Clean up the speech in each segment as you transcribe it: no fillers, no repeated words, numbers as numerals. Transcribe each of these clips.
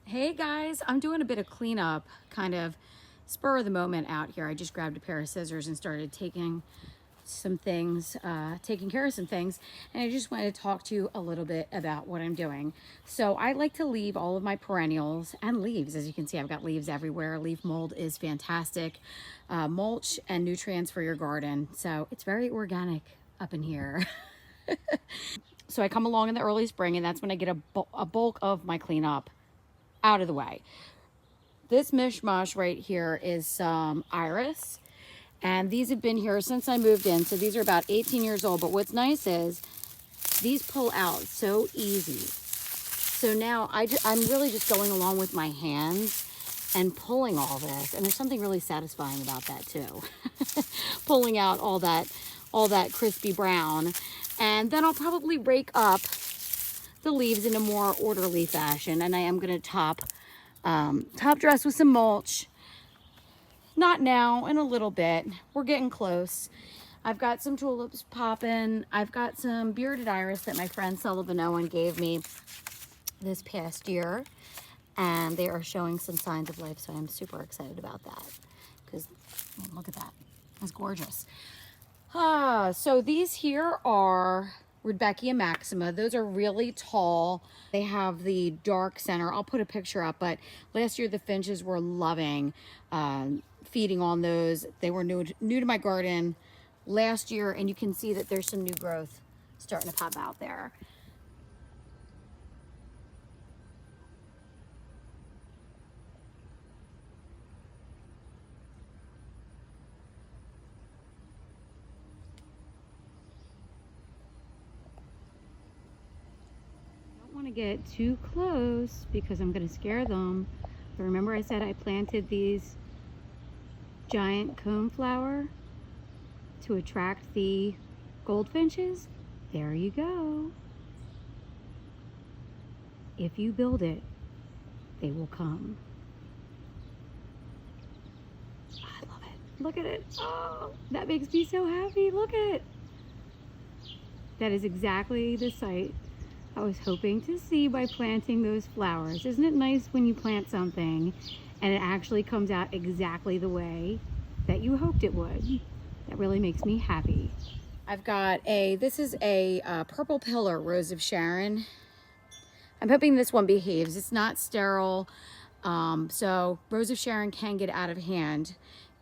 Hey guys, I'm doing a bit of cleanup, kind of spur of the moment out here. I just grabbed a pair of scissors and started taking some things, taking care of some things. And I just wanted to talk to you a little bit about what I'm doing. So I like to leave all of my perennials and leaves. As you can see, I've got leaves everywhere. Leaf mold is fantastic. Mulch and nutrients for your garden. So it's very organic up in here. So I come along in the early spring and that's when I get a bulk of my cleanup out of the way. This mishmash right here is some iris, and these have been here since I moved in, so these are about 18 years old. But what's nice is these pull out so easy. So now I'm really just going along with my hands and pulling all this, and there's something really satisfying about that too. Pulling out all that crispy brown, and then I'll probably rake up the leaves in a more orderly fashion, and I am going to top dress with some mulch. Not now, in a little bit. We're getting close. I've got some tulips popping. I've got some bearded iris that my friend Lavender gave me this past year, and they are showing some signs of life, so I'm super excited about that because look at that. That's gorgeous. So these here are Rudbeckia Maxima. Those are really tall. They have the dark center. I'll put a picture up, but last year the finches were loving feeding on those. They were new to my garden last year, and you can see that there's some new growth starting to pop out there. Want to get too close because I'm going to scare them. But remember I said I planted these giant coneflower to attract the goldfinches? There you go. If you build it, they will come. I love it. Look at it. Oh, that makes me so happy. Look at it. That is exactly the site I was hoping to see by planting those flowers. Isn't it nice when you plant something and it actually comes out exactly the way that you hoped it would? That really makes me happy. I've got this is a purple pillar rose of Sharon. I'm hoping this one behaves. It's not sterile. So rose of Sharon can get out of hand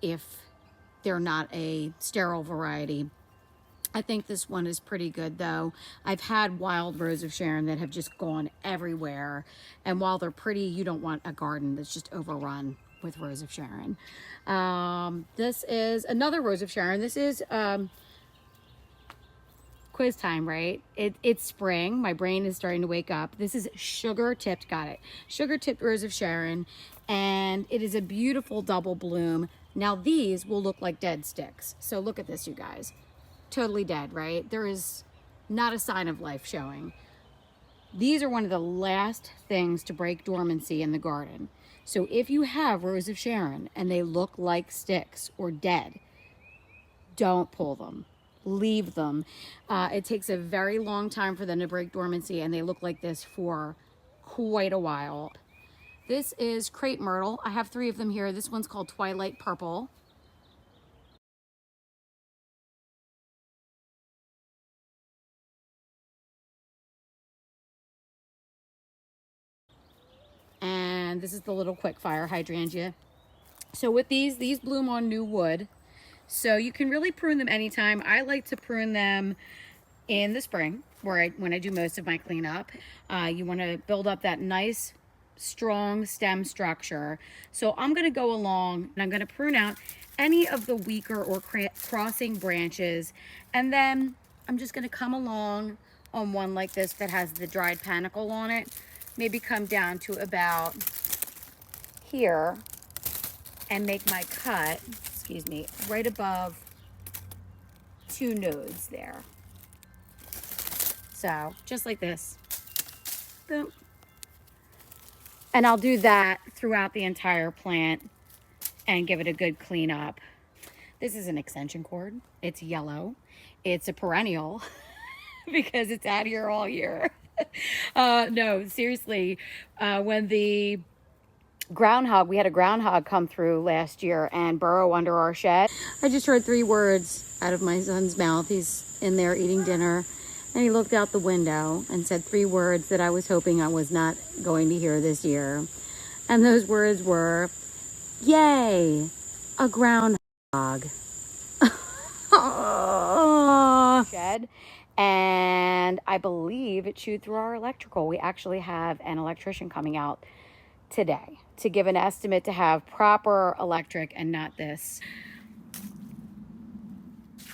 if they're not a sterile variety. I think this one is pretty good though. I've had wild rose of Sharon that have just gone everywhere. And while they're pretty, you don't want a garden that's just overrun with rose of Sharon. This is another rose of Sharon. This is quiz time, right? It's spring. My brain is starting to wake up. This is sugar tipped, got it. Sugar tipped rose of Sharon. And it is a beautiful double bloom. Now these will look like dead sticks. So look at this, you guys. Totally dead, right? There is not a sign of life showing. These are one of the last things to break dormancy in the garden. So if you have rose of Sharon and they look like sticks or dead, don't pull them. Leave them. It takes a very long time for them to break dormancy, and they look like this for quite a while. This is Crepe Myrtle. I have 3 of them here. This one's called Twilight Purple. And this is the little quick fire hydrangea. So with these bloom on new wood. So you can really prune them anytime. I like to prune them in the spring when I do most of my cleanup. You want to build up that nice, strong stem structure. So I'm going to go along and I'm going to prune out any of the weaker or crossing branches. And then I'm just going to come along on one like this that has the dried panicle on it. Maybe come down to about here and make my cut, excuse me, right above 2 nodes there. So just like this. Boom. And I'll do that throughout the entire plant and give it a good clean up. This is an extension cord. It's yellow. It's a perennial because it's out here all year. No, seriously, when the groundhog. We had a groundhog come through last year and burrow under our shed. I just heard 3 words out of my son's mouth. He's in there eating dinner, and he looked out the window and said 3 words that I was hoping I was not going to hear this year. And those words were, yay, a groundhog. Shed. And I believe it chewed through our electrical. We actually have an electrician coming out today to give an estimate to have proper electric and not this.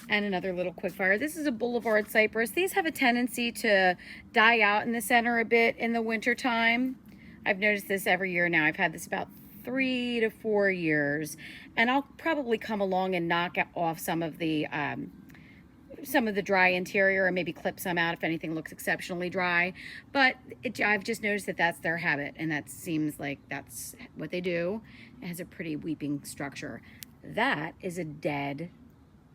And another little quick fire. This is a Boulevard Cypress. These have a tendency to die out in the center a bit in the winter time. I've noticed this every year now. I've had this about 3 to 4 years, and I'll probably come along and knock off some of the dry interior and maybe clip some out if anything looks exceptionally dry. But I've just noticed that that's their habit, and that seems like that's what they do. It has a pretty weeping structure. That is a dead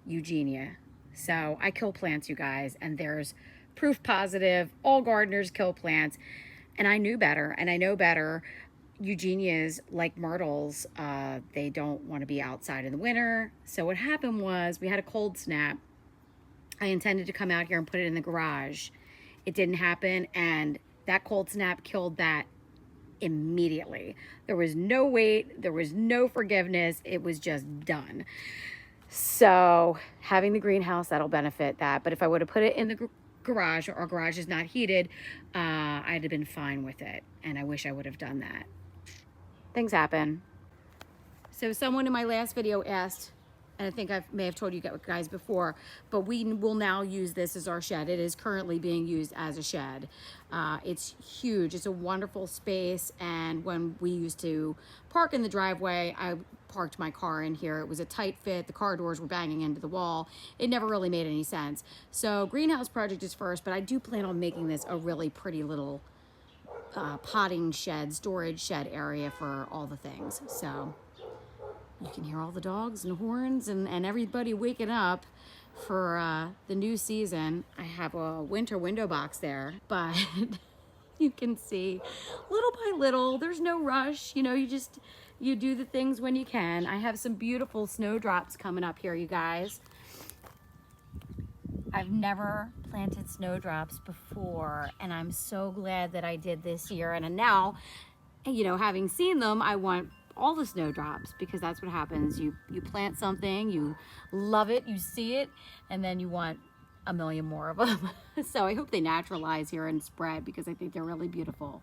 Eugenia. So I kill plants, you guys, and there's proof positive. All gardeners kill plants, and I knew better, and I know better. Eugenias, like myrtles, they don't want to be outside in the winter. So what happened was we had a cold snap. I intended to come out here and put it in the garage. It didn't happen, and that cold snap killed that immediately. There was no wait, there was no forgiveness. It was just done. So having the greenhouse, that'll benefit that. But if I would have put it in the garage, or our garage is not heated, I'd have been fine with it. And I wish I would have done that. Things happen. So someone in my last video asked, and I think I may have told you guys before, but we will now use this as our shed. It is currently being used as a shed. It's huge. It's a wonderful space. And when we used to park in the driveway, I parked my car in here. It was a tight fit. The car doors were banging into the wall. It never really made any sense. So greenhouse project is first, but I do plan on making this a really pretty little potting shed, storage shed area for all the things. So you can hear all the dogs and horns and everybody waking up for the new season. I have a winter window box there, but you can see little by little, there's no rush. You know, you do the things when you can. I have some beautiful snowdrops coming up here, you guys. I've never planted snowdrops before, and I'm so glad that I did this year. And now, you know, having seen them, I want all the snowdrops, because that's what happens. You plant something, you love it, you see it, and then you want a million more of them. So I hope they naturalize here and spread, because I think they're really beautiful.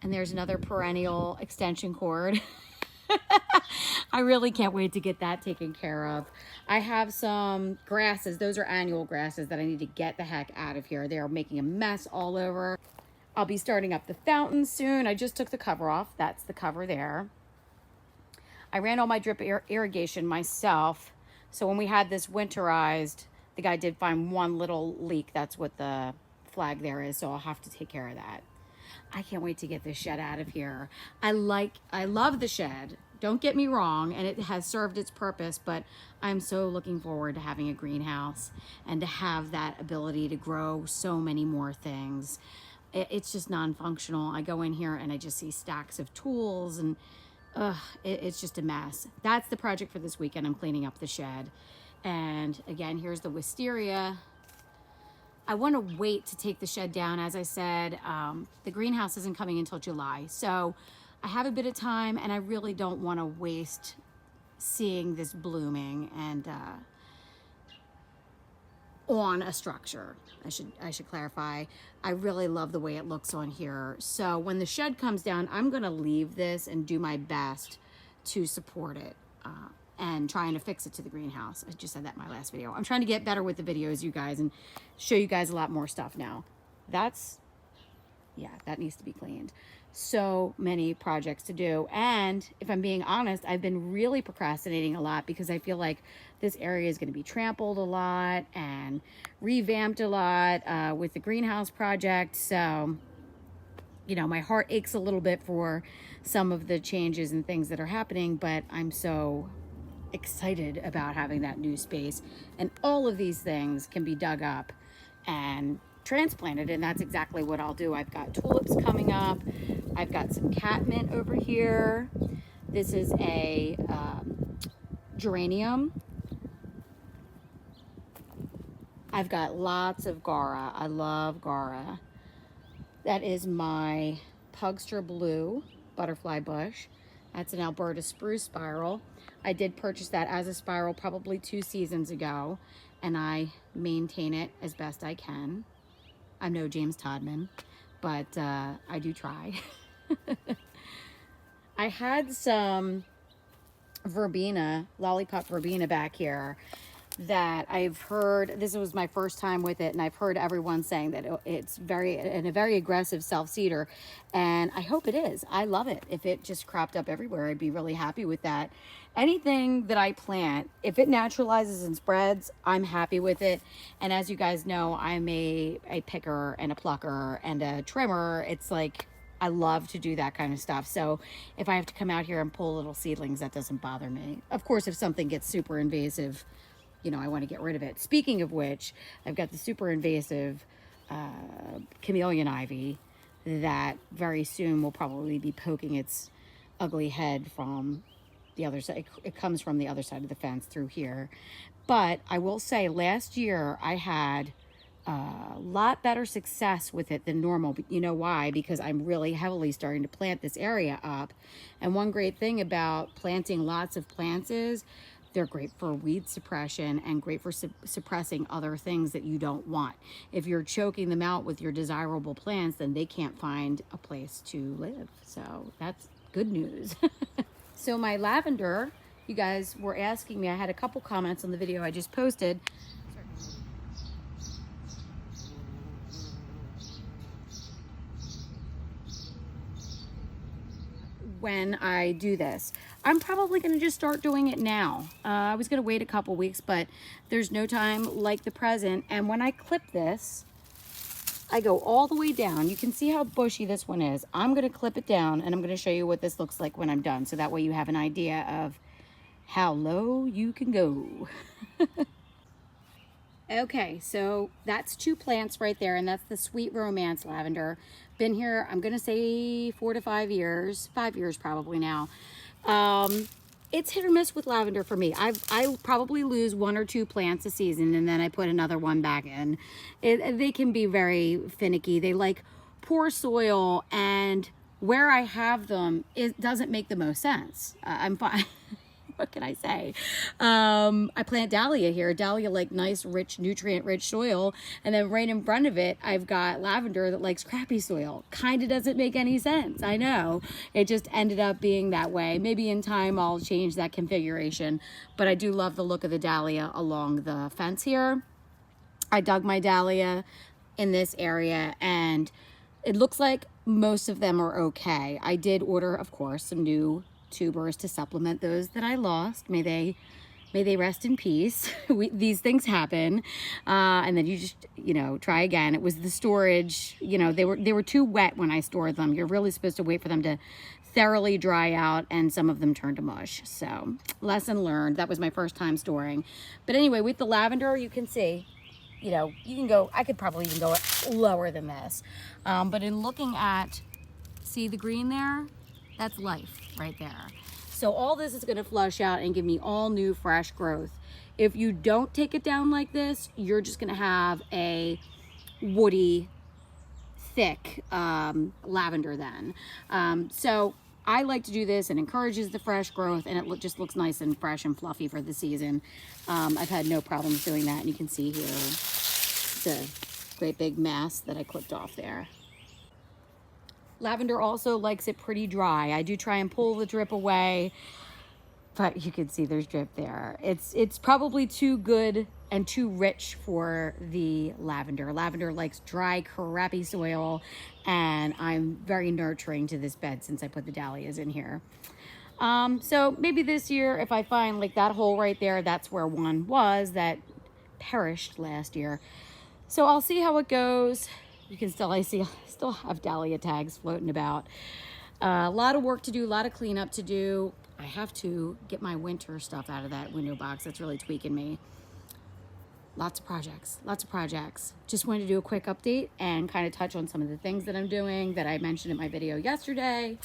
And there's another perennial extension cord. I really can't wait to get that taken care of. I have some grasses. Those are annual grasses that I need to get the heck out of here. They are making a mess all over. I'll be starting up the fountain soon. I just took the cover off. That's the cover there. I ran all my drip irrigation myself. So when we had this winterized, the guy did find one little leak. That's what the flag there is. So I'll have to take care of that. I can't wait to get this shed out of here. I love the shed. Don't get me wrong, and it has served its purpose, but I'm so looking forward to having a greenhouse and to have that ability to grow so many more things. It's just non-functional. I go in here and I just see stacks of tools, and it's just a mess. That's the project for this weekend. I'm cleaning up the shed. And again, here's the wisteria. I want to wait to take the shed down. As I said, the greenhouse isn't coming until July. So I have a bit of time, and I really don't want to waste seeing this blooming and on a structure. I should clarify. I really love the way it looks on here. So when the shed comes down, I'm going to leave this and do my best to support it. And trying to fix it to the greenhouse. I just said that in my last video. I'm trying to get better with the videos, you guys, and show you guys a lot more stuff now. That needs to be cleaned. So many projects to do. And if I'm being honest, I've been really procrastinating a lot, because I feel like this area is going to be trampled a lot and revamped a lot with the greenhouse project. So, you know, my heart aches a little bit for some of the changes and things that are happening, but I'm so excited about having that new space, and all of these things can be dug up and transplanted, and that's exactly what I'll do. I've got tulips coming up. I've got some catmint over here. This is a geranium. I've got lots of Gara. I love Gara. That is my Pugster Blue butterfly bush. That's an Alberta spruce spiral. I did purchase that as a spiral probably 2 seasons ago, and I maintain it as best I can. I'm no James Todman, but I do try. I had some verbena, lollipop verbena back here that I've heard, this was my first time with it, and I've heard everyone saying that it's a very aggressive self-seeder, and I hope it is. I love it. If it just cropped up everywhere, I'd be really happy with that. Anything that I plant, if it naturalizes and spreads, I'm happy with it. And as you guys know, I'm a picker and a plucker and a trimmer. It's like, I love to do that kind of stuff. So if I have to come out here and pull little seedlings, that doesn't bother me. Of course, if something gets super invasive, you know, I want to get rid of it. Speaking of which, I've got the super invasive Chameleon Ivy that very soon will probably be poking its ugly head from the other side. It comes from the other side of the fence through here. But I will say last year I had a lot better success with it than normal. But you know why? Because I'm really heavily starting to plant this area up. And one great thing about planting lots of plants is they're great for weed suppression and great for suppressing other things that you don't want. If you're choking them out with your desirable plants, then they can't find a place to live. So that's good news. So my lavender, you guys were asking me, I had a couple comments on the video I just posted. When I do this, I'm probably going to just start doing it now. I was going to wait a couple weeks, but there's no time like the present. And when I clip this, I go all the way down. You can see how bushy this one is. I'm going to clip it down, and I'm going to show you what this looks like when I'm done. So that way you have an idea of how low you can go. Okay, so that's 2 plants right there, and that's the Sweet Romance lavender. Been here, I'm gonna say 4 to 5 years, 5 years probably now. It's hit or miss with lavender for me. I probably lose 1 or 2 plants a season, and then I put another one back in. They can be very finicky. They like poor soil, and where I have them, it doesn't make the most sense. I'm fine. What can I say? I plant dahlia here. Dahlia like nice, rich, nutrient-rich soil. And then right in front of it, I've got lavender that likes crappy soil. Kind of doesn't make any sense. I know. It just ended up being that way. Maybe in time I'll change that configuration. But I do love the look of the dahlia along the fence here. I dug my dahlia in this area, and it looks like most of them are okay. I did order, of course, some new tubers to supplement those that I lost. May they rest in peace. These things happen, and then you just, you know, try again. It was the storage, you know, they were too wet when I stored them. You're really supposed to wait for them to thoroughly dry out, and some of them turned to mush. So lesson learned. That was my first time storing. But anyway, with the lavender, you can see, you know, you can go, I could probably even go lower than this. But in looking at, see the green there? That's life right there. So all this is going to flush out and give me all new fresh growth. If you don't take it down like this, you're just going to have a woody, thick lavender then. So I like to do this. It encourages the fresh growth, and it just looks nice and fresh and fluffy for the season. I've had no problems doing that, and you can see here it's a great big mass that I clipped off there. Lavender also likes it pretty dry. I do try and pull the drip away, but you can see there's drip there. It's probably too good and too rich for the lavender. Lavender likes dry, crappy soil, and I'm very nurturing to this bed since I put the dahlias in here. So maybe this year, if I find like that hole right there, that's where one was that perished last year. So I'll see how it goes. You can still, I still have dahlia tags floating about. A lot of work to do, a lot of cleanup to do. I have to get my winter stuff out of that window box. That's really tweaking me. lots of projects, lots of projects. Just wanted to do a quick update and kind of touch on some of the things that I'm doing that I mentioned in my video yesterday.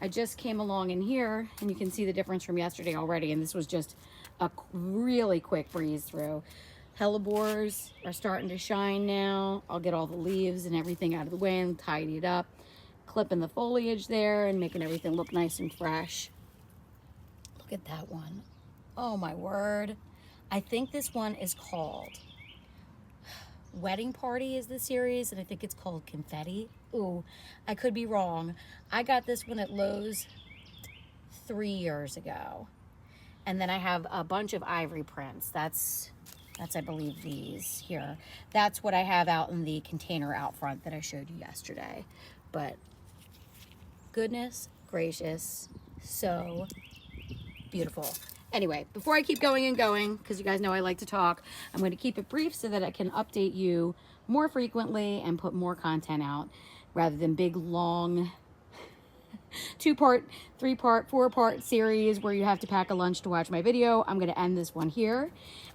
I just came along in here and you can see the difference from yesterday already. And this was just a really quick breeze through. Hellebores are starting to shine now. I'll get all the leaves and everything out of the way and tidy it up. Clipping the foliage there and making everything look nice and fresh. Look at that one. Oh my word. I think this one is called Wedding Party is the series, and I think it's called Confetti. Ooh, I could be wrong. I got this one at Lowe's 3 years ago. And then I have a bunch of ivory prints. That's I believe these here. That's what I have out in the container out front that I showed you yesterday. But goodness gracious, so beautiful. Anyway, before I keep going and going, because you guys know I like to talk, I'm going to keep it brief so that I can update you more frequently and put more content out rather than big, long 2-part, 3-part, 4-part series where you have to pack a lunch to watch my video. I'm going to end this one here,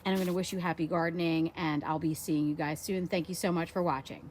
and I'm going to wish you happy gardening, and I'll be seeing you guys soon. Thank you so much for watching.